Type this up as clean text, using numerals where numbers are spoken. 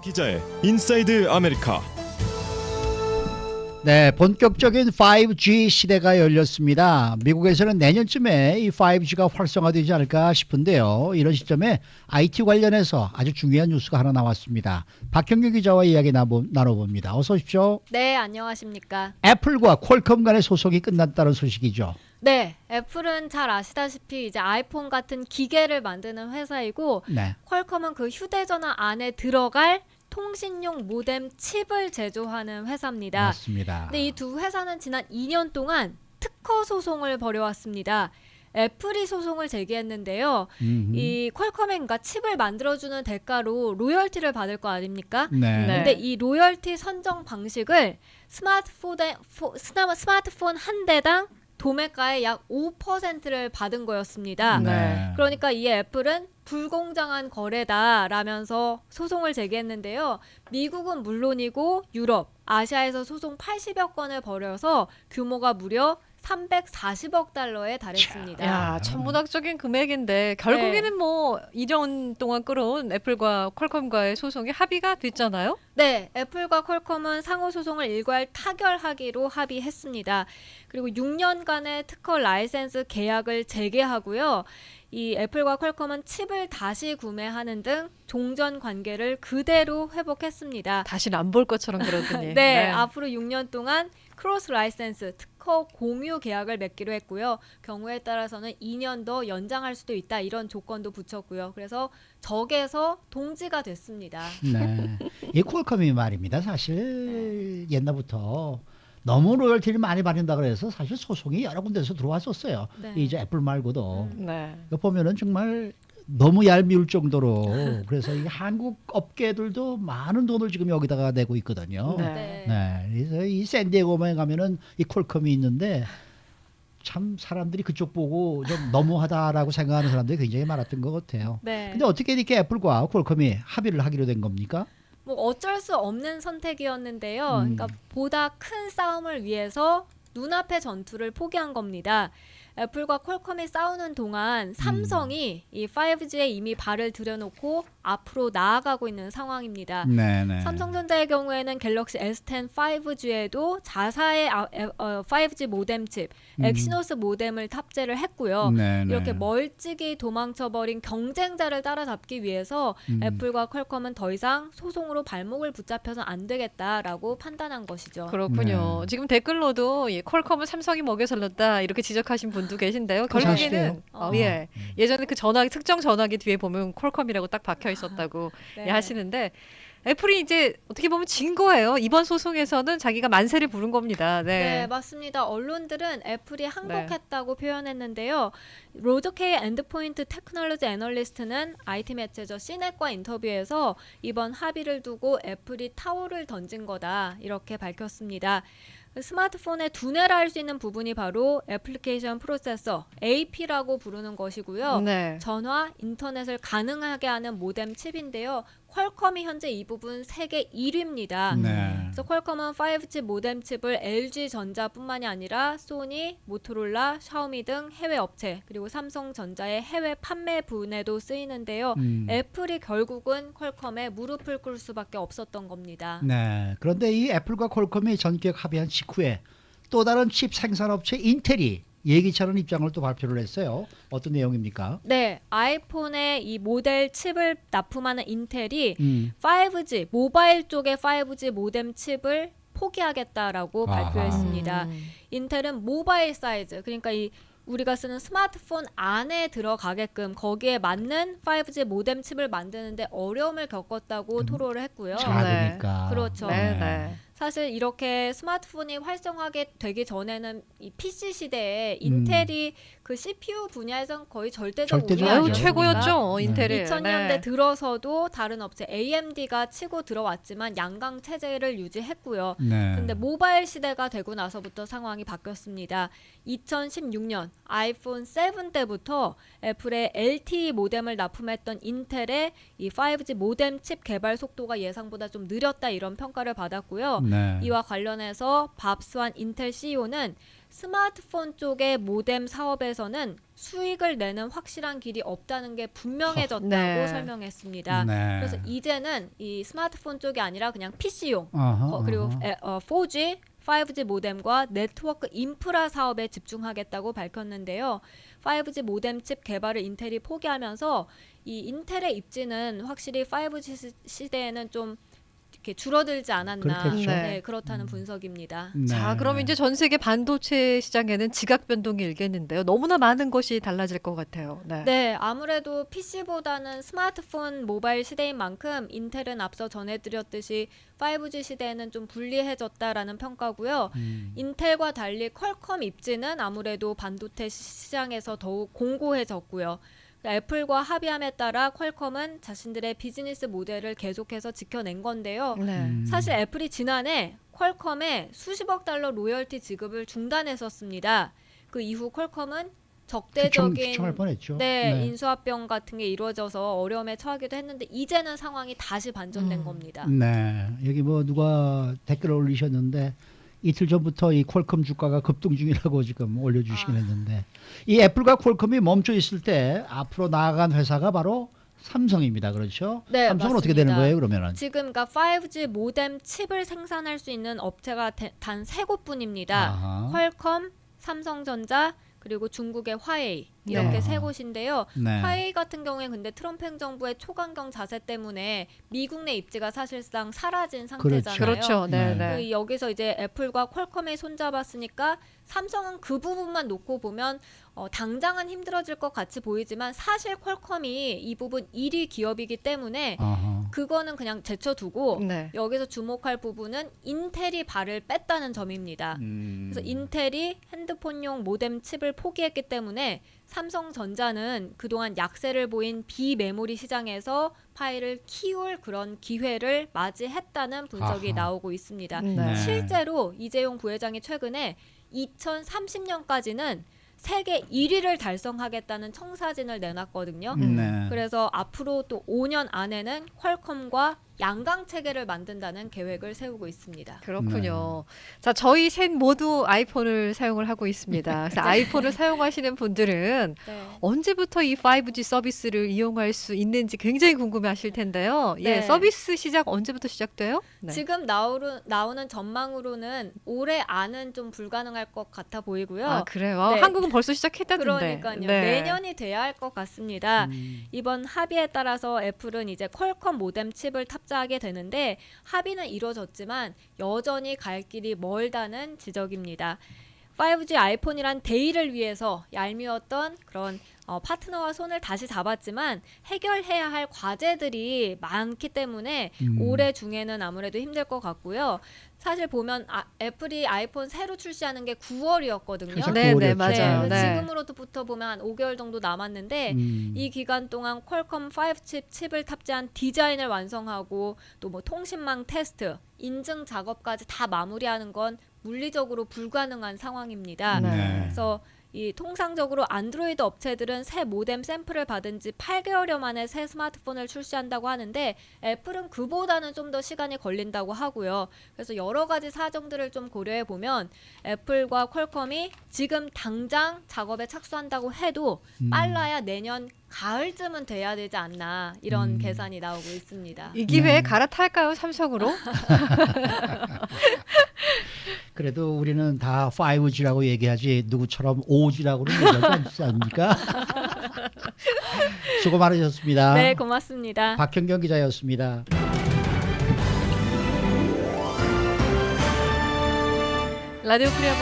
기자의 인사이드 아메리카. 네, 본격적인 5G 시대가 열렸습니다. 미국에서는 내년쯤에 이 5G가 활성화되지 않을까 싶은데요. 이런 시점에 IT 관련해서 아주 중요한 뉴스가 하나 나왔습니다. 박형규 기자와 이야기 나눠봅니다. 어서 오십시오. 네, 안녕하십니까. 애플과 퀄컴 간의 소송이 끝났다는 소식이죠. 네, 애플은 잘 아시다시피 이제 아이폰 같은 기계를 만드는 회사이고 네. 퀄컴은 그 휴대전화 안에 들어갈 통신용 모뎀 칩을 제조하는 회사입니다. 맞습니다. 근데 이 두 회사는 지난 2년 동안 특허 소송을 벌여왔습니다. 애플이 소송을 제기했는데요. 이 퀄컴의 그러니까 칩을 만들어주는 대가로 로열티를 받을 거 아닙니까? 네. 근데 이 로열티 선정 방식을 스마트폰 한 대당 도매가의 약 5%를 받은 거였습니다. 네. 그러니까 이 애플은 불공정한 거래다라면서 소송을 제기했는데요. 미국은 물론이고 유럽, 아시아에서 소송 80여 건을 벌여서 규모가 무려 340억 달러에 달했습니다. 야, 천문학적인 금액인데 결국에는 뭐 2년 동안 끌어온 애플과 퀄컴과의 소송이 합의가 됐잖아요. 네, 애플과 퀄컴은 상호 소송을 일괄 타결하기로 합의했습니다. 그리고 6년간의 특허 라이센스 계약을 재개하고요. 이 애플과 퀄컴은 칩을 다시 구매하는 등 종전 관계를 그대로 회복했습니다. 다시는 안 볼 것처럼 그러더니. 네, 앞으로 6년 동안 크로스 라이센스 특허 공유 계약을 맺기로 했고요. 경우에 따라서는 2년 더 연장할 수도 있다 이런 조건도 붙였고요. 그래서 적에서 동지가 됐습니다. 네. 이 퀄컴이 말입니다. 사실 옛날부터 너무 로열티를 많이 받는다 그래서 사실 소송이 여러 군데서 들어왔었어요. 네. 이제 애플 말고도. 네. 이거 보면은 정말 너무 얄미울 정도로 그래서 이 한국 업계들도 많은 돈을 지금 여기다가 내고 있거든요. 네. 네. 그래서 이 샌디에고에 가면은 이 퀄컴이 있는데 참 사람들이 그쪽 보고 좀 너무하다라고 생각하는 사람들이 굉장히 많았던 것 같아요. 네. 근데 어떻게 이렇게 애플과 퀄컴이 합의를 하기로 된 겁니까? 뭐 어쩔 수 없는 선택이었는데요. 그러니까 보다 큰 싸움을 위해서 눈앞의 전투를 포기한 겁니다. 애플과 퀄컴이 싸우는 동안 삼성이 이 5G에 이미 발을 들여놓고 앞으로 나아가고 있는 상황입니다. 네네. 삼성전자의 경우에는 갤럭시 S10 5G에도 자사의 5G 모뎀 칩, 엑시노스 모뎀을 탑재를 했고요. 네네. 이렇게 멀찍이 도망쳐버린 경쟁자를 따라잡기 위해서 애플과 퀄컴은 더 이상 소송으로 발목을 붙잡혀서 안 되겠다라고 판단한 것이죠. 그렇군요. 네. 지금 댓글로도 이 퀄컴은 삼성이 먹여 살렸다 이렇게 지적하신 분도 계신데요. 그거 결국에는 사실이에요? 예전에 그 전화기 특정 전화기 뒤에 보면 퀄컴이라고 딱 박혀 있었다고 네. 예, 하시는데 애플이 이제 어떻게 보면 진 거예요. 이번 소송에서는 자기가 만세를 부른 겁니다. 네, 네. 맞습니다. 언론들은 애플이 항복했다고 표현했는데요. 로저 케이 엔드포인트 테크놀로지 애널리스트는 IT 매체죠 시넷과 인터뷰에서 이번 합의를 두고 애플이 타오를 던진 거다 이렇게 밝혔습니다. 스마트폰에 두뇌라 할 수 있는 부분이 바로 애플리케이션 프로세서 AP라고 부르는 것이고요. 네. 전화, 인터넷을 가능하게 하는 모뎀 칩인데요. 퀄컴이 현재 이 부분 세계 1위입니다. 네. 그래서 퀄컴은 5G 모뎀 칩을 LG전자뿐만이 아니라 소니, 모토로라, 샤오미 등 해외 업체 그리고 삼성전자의 해외 판매 분에도 쓰이는데요. 애플이 결국은 퀄컴에 무릎을 꿇을 수밖에 없었던 겁니다. 네. 그런데 이 애플과 퀄컴이 전격 합의한 직후에 또 다른 칩 생산업체 인텔이 예기치 않은 입장을 또 발표를 했어요. 어떤 내용입니까? 네, 아이폰에 이 모델 칩을 납품하는 인텔이 음. 5G 모바일 쪽의 5G 모뎀 칩을 포기하겠다라고 아하. 발표했습니다. 인텔은 모바일 사이즈 그러니까 이 우리가 쓰는 스마트폰 안에 들어가게끔 거기에 맞는 5G 모뎀 칩을 만드는데 어려움을 겪었다고 토로를 했고요. 작으니까. 그렇죠. 네, 네. 사실 이렇게 스마트폰이 활성화하게 되기 전에는 이 PC 시대에 인텔이 그 CPU 분야에선 거의 절대적 절대적 우위 아유, 아니었습니까? 최고였죠. 네. 인텔이. 2000년대 네. 들어서도 다른 업체 AMD가 치고 들어왔지만 양강 체제를 유지했고요. 네. 근데 모바일 시대가 되고 나서부터 상황이 바뀌었습니다. 2016년 아이폰 7 때부터 애플의 LTE 모뎀을 납품했던 인텔의 이 5G 모뎀 칩 개발 속도가 예상보다 좀 느렸다 이런 평가를 받았고요. 네. 이와 관련해서 밥스완 인텔 CEO는 스마트폰 쪽의 모뎀 사업에서는 수익을 내는 확실한 길이 없다는 게 분명해졌다고 네. 설명했습니다. 네. 그래서 이제는 이 스마트폰 쪽이 아니라 그냥 PC용 어허, 그리고 어허. 4G, 5G 모뎀과 네트워크 인프라 사업에 집중하겠다고 밝혔는데요. 5G 모뎀 칩 개발을 인텔이 포기하면서 이 인텔의 입지는 확실히 5G 시대에는 좀 이렇게 줄어들지 않았나. 그렇겠죠. 네, 그렇다는 분석입니다. 네. 자, 그럼 이제 전 세계 반도체 시장에는 지각 변동이 일겠는데요. 너무나 많은 것이 달라질 것 같아요. 네. 네, 아무래도 PC보다는 스마트폰 모바일 시대인 만큼 인텔은 앞서 전해드렸듯이 5G 시대에는 좀 불리해졌다라는 평가고요. 인텔과 달리 퀄컴 입지는 아무래도 반도체 시장에서 더욱 공고해졌고요. 애플과 합의함에 따라 퀄컴은 자신들의 비즈니스 모델을 계속해서 지켜낸 건데요. 네. 사실 애플이 지난해 퀄컴에 수십억 달러 로열티 지급을 중단했었습니다. 그 이후 퀄컴은 적대적인 추청할 뻔했죠. 네, 인수합병 같은 게 이루어져서 어려움에 처하기도 했는데 이제는 상황이 다시 반전된 겁니다. 네, 여기 뭐 누가 댓글을 올리셨는데 이틀 전부터 이 퀄컴 주가가 급등 중이라고 지금 올려주시긴 했는데 이 애플과 퀄컴이 멈춰 있을 때 앞으로 나아간 회사가 바로 삼성입니다. 그렇죠? 네, 삼성은 맞습니다. 어떻게 되는 거예요, 그러면은? 지금 그러니까 5G 모뎀 칩을 생산할 수 있는 업체가 단 3곳뿐입니다. 아하. 퀄컴, 삼성전자, 그리고 중국의 화웨이 이렇게 네. 세 곳인데요. 네. 화웨이 같은 경우에 근데 트럼프 행정부의 초강경 자세 때문에 미국 내 입지가 사실상 사라진 상태잖아요. 그렇죠. 네, 네. 네. 여기서 이제 애플과 퀄컴에 손잡았으니까 삼성은 그 부분만 놓고 보면 당장은 힘들어질 것 같이 보이지만 사실 퀄컴이 이 부분 1위 기업이기 때문에 아하. 그거는 그냥 제쳐두고 네. 여기서 주목할 부분은 인텔이 발을 뺐다는 점입니다. 그래서 인텔이 핸드폰용 모뎀 칩을 포기했기 때문에 삼성전자는 그동안 약세를 보인 비메모리 시장에서 파일을 키울 그런 기회를 맞이했다는 분석이 아하. 나오고 있습니다. 네. 실제로 이재용 부회장이 최근에 2030년까지는 세계 1위를 달성하겠다는 청사진을 내놨거든요. 네. 그래서 앞으로 또 5년 안에는 퀄컴과 양강 체계를 만든다는 계획을 세우고 있습니다. 그렇군요. 자, 저희 셋 모두 아이폰을 사용을 하고 있습니다. 그래서 아이폰을 사용하시는 분들은 네. 언제부터 이 5G 서비스를 이용할 수 있는지 굉장히 궁금해하실 텐데요. 예, 네. 서비스 시작 언제부터 시작돼요? 네. 지금 나오는 전망으로는 올해 안은 좀 불가능할 것 같아 보이고요. 아, 그래요? 네. 한국은 벌써 시작했다던데. 그러니까요. 네. 내년이 돼야 할 것 같습니다. 이번 합의에 따라서 애플은 이제 퀄컴 모뎀 칩을 탑재하게 되는데 합의는 이루어졌지만 여전히 갈 길이 멀다는 지적입니다. 5G 아이폰이란 대의를 위해서 얄미웠던 그런 파트너와 손을 다시 잡았지만 해결해야 할 과제들이 많기 때문에 올해 중에는 아무래도 힘들 것 같고요. 사실 보면 애플이 아이폰 새로 출시하는 게 9월이었거든요. 그래서 네, 네, 9월이었죠. 맞아요. 네. 지금으로부터 보면 한 5개월 정도 남았는데 이 기간 동안 퀄컴 5칩 칩을 탑재한 디자인을 완성하고 또 뭐 통신망 테스트, 인증 작업까지 다 마무리하는 건 물리적으로 불가능한 상황입니다. 네. 그래서 이 통상적으로 안드로이드 업체들은 새 모뎀 샘플을 받은 지 8개월여 만에 새 스마트폰을 출시한다고 하는데 애플은 그보다는 좀 더 시간이 걸린다고 하고요. 그래서 여러 가지 사정들을 좀 고려해 보면 애플과 퀄컴이 지금 당장 작업에 착수한다고 해도 빨라야 내년 가을쯤은 돼야 되지 않나 이런 계산이 나오고 있습니다. 이 기회에 네. 갈아탈까요, 삼성으로? 그래도 우리는 다 5G라고 얘기하지 누구처럼 5G라고는 얘기하지 않지 않습니까? 수고 많으셨습니다. 네, 고맙습니다. 박현경 기자였습니다. 라디오 코리아